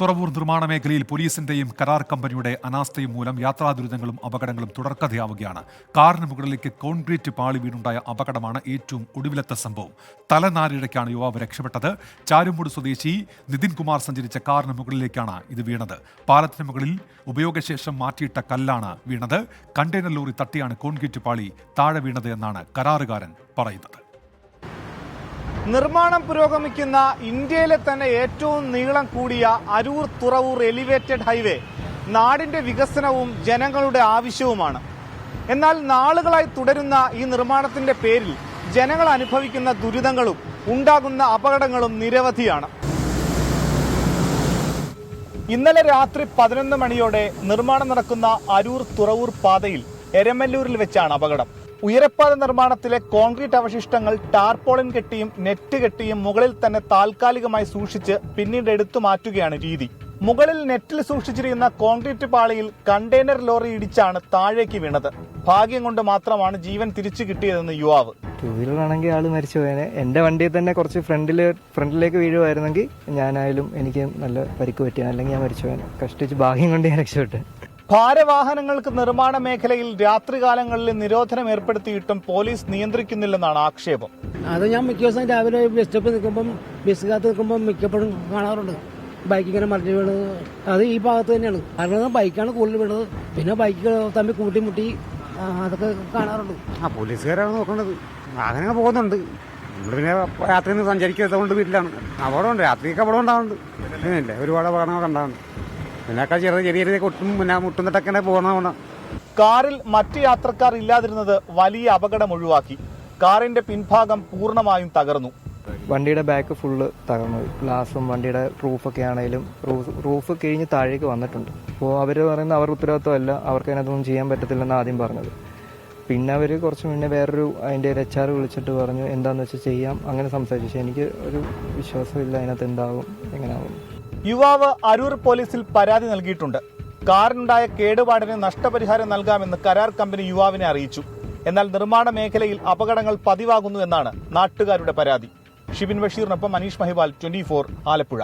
തുറവൂർ നിർമ്മാണ മേഖലയിൽ പോലീസിന്റെയും കരാർ കമ്പനിയുടെ അനാസ്ഥയും മൂലം യാത്രാ ദുരിതങ്ങളും അപകടങ്ങളും തുടർക്കഥയാവുകയാണ്. കാറിന് മുകളിലേക്ക് കോൺക്രീറ്റ് പാളി വീണുണ്ടായ അപകടമാണ് ഏറ്റവും ഒടുവിലത്തെ സംഭവം. തലനാരിഴയ്ക്കാണ് യുവാവ് രക്ഷപ്പെട്ടത്. ചാരുമൂട് സ്വദേശി നിതിൻ കുമാർ സഞ്ചരിച്ച കാറിന് മുകളിലേക്കാണ് ഇത് വീണത്. പാലത്തിന് മുകളിൽ ഉപയോഗശേഷം മാറ്റിയിട്ട കല്ലാണ് വീണത്. കണ്ടെയ്നർ ലോറി തട്ടിയാണ് കോൺക്രീറ്റ് പാളി താഴെ വീണത് എന്നാണ് കരാറുകാരൻ പറയുന്നത്. നിർമ്മാണം പുരോഗമിക്കുന്ന ഇന്ത്യയിലെ തന്നെ ഏറ്റവും നീളം കൂടിയ അരൂർ തുറവൂർ എലിവേറ്റഡ് ഹൈവേ നാടിന്റെ വികസനവും ജനങ്ങളുടെ ആവശ്യവുമാണ്. എന്നാൽ നാളുകളായി തുടരുന്ന ഈ നിർമ്മാണത്തിന്റെ പേരിൽ ജനങ്ങൾ അനുഭവിക്കുന്ന ദുരിതങ്ങളും ഉണ്ടാകുന്ന അപകടങ്ങളും നിരവധിയാണ്. ഇന്നലെ രാത്രി 11 മണിയോടെ നിർമ്മാണം നടക്കുന്ന അരൂർ തുറവൂർ പാതയിൽ എരമല്ലൂരിൽ വെച്ചാണ് അപകടം. ഉയരപ്പാത നിർമ്മാണത്തിലെ കോൺക്രീറ്റ് അവശിഷ്ടങ്ങൾ ടാർപോളിൻ കെട്ടിയും നെറ്റ് കെട്ടിയും മുകളിൽ തന്നെ താൽക്കാലികമായി സൂക്ഷിച്ച് പിന്നീട് എടുത്തു മാറ്റുകയാണ് രീതി. മുകളിൽ നെറ്റിൽ സൂക്ഷിച്ചിരിക്കുന്ന കോൺക്രീറ്റ് പാളിയിൽ കണ്ടെയ്നർ ലോറി ഇടിച്ചാണ് താഴേക്ക് വീണത്. ഭാഗ്യം കൊണ്ട് മാത്രമാണ് ജീവൻ തിരിച്ചു കിട്ടിയതെന്ന് യുവാവ്. ടൂ വീലർ ആണെങ്കിൽ ആള് മരിച്ചു പോയേനെ. എന്റെ വണ്ടിയിൽ തന്നെ കുറച്ച് ഫ്രണ്ടിലേക്ക് വീഴുമായിരുന്നെങ്കിൽ ഞാനായാലും എനിക്ക് നല്ല പരിക്ക് പറ്റിയ, അല്ലെങ്കിൽ ഞാൻ മരിച്ചു പോയേനെ. കഷ്ടിച്ച് ഭാഗ്യം കൊണ്ട് ഞാൻ രക്ഷപ്പെട്ടു. ഭാരവാഹനങ്ങൾക്ക് നിർമ്മാണ മേഖലയിൽ രാത്രികാലങ്ങളിൽ നിരോധനം ഏർപ്പെടുത്തിയിട്ടും പോലീസ് നിയന്ത്രിക്കുന്നില്ലെന്നാണ് ആക്ഷേപം. അത് ഞാൻ മിക്ക ദിവസം രാവിലെ ബസ് സ്റ്റോപ്പിൽ നിൽക്കുമ്പം ബസ് കാത്ത് നിൽക്കുമ്പോൾ മിക്കപ്പോഴും കാണാറുണ്ട് ബൈക്ക് ഇങ്ങനെ മറിഞ്ഞു വീണത്. അത് ഈ ഭാഗത്ത് തന്നെയാണ്. കാരണം ബൈക്കാണ് കൂടുതൽ വീണത്. പിന്നെ ബൈക്ക് തമ്മിൽ കൂട്ടിമുട്ടി അതൊക്കെ കാണാറുണ്ട്. പോലീസുകാരാണ് നോക്കേണ്ടത്. വാഹനങ്ങൾ പോകുന്നുണ്ട്. നമ്മൾ പിന്നെ രാത്രി സഞ്ചരിക്കാത്തതുകൊണ്ട് വീട്ടിലാണ്. അപകടമുണ്ട്, രാത്രിയൊക്കെ അപകടം ഉണ്ടാവുന്നുണ്ട്. ഒരുപാട് അപകടങ്ങളൊക്കെ ഉണ്ടാവുന്നുണ്ട്. പിന്നൊക്കെ ചെറിയ കൊട്ടും പിന്നെ മുട്ടുന്നിട്ടൊക്കെ പോകണമെന്നാണ്. കാറിൽ മറ്റ് യാത്രക്കാർ ഇല്ലാതിരുന്നത് വലിയ അപകടം ഒഴിവാക്കി. കാറിന്റെ പിൻഭാഗം പൂർണ്ണമായും തകർന്നു. വണ്ടിയുടെ ബാക്ക് ഫുള്ള് തകർന്നു. ഗ്ലാസും വണ്ടിയുടെ റൂഫൊക്കെ ആണെങ്കിലും റൂഫ് കിഴിഞ്ഞ് താഴേക്ക് വന്നിട്ടുണ്ട്. അപ്പോൾ അവർ പറയുന്നത് അവർ ഉത്തരവാദിത്വമല്ല, അവർക്ക് അതിനകത്തൊന്നും ചെയ്യാൻ പറ്റത്തില്ലെന്ന് ആദ്യം പറഞ്ഞത്. പിന്നെ അവർ കുറച്ച് മുന്നേ വേറൊരു അതിൻ്റെ HR വിളിച്ചിട്ട് പറഞ്ഞു എന്താണെന്ന് വെച്ചാൽ ചെയ്യാം, അങ്ങനെ സംസാരിച്ചു. പക്ഷേ എനിക്ക് ഒരു വിശ്വാസമില്ല അതിനകത്ത് എന്താകും എങ്ങനെയാകും. യുവാവ് അരൂർ പോലീസിൽ പരാതി നൽകിയിട്ടുണ്ട്. കാറിനുണ്ടായ കേടുപാടിന് നഷ്ടപരിഹാരം നൽകാമെന്ന് കരാർ കമ്പനി യുവാവിനെ അറിയിച്ചു. എന്നാൽ നിർമ്മാണ മേഖലയിൽ അപകടങ്ങൾ പതിവാകുന്നു എന്നാണ് നാട്ടുകാരുടെ പരാതി. ഷിബിൻ ബഷീറിനൊപ്പം മനീഷ് മഹിവാൽ, 24 ആലപ്പുഴ.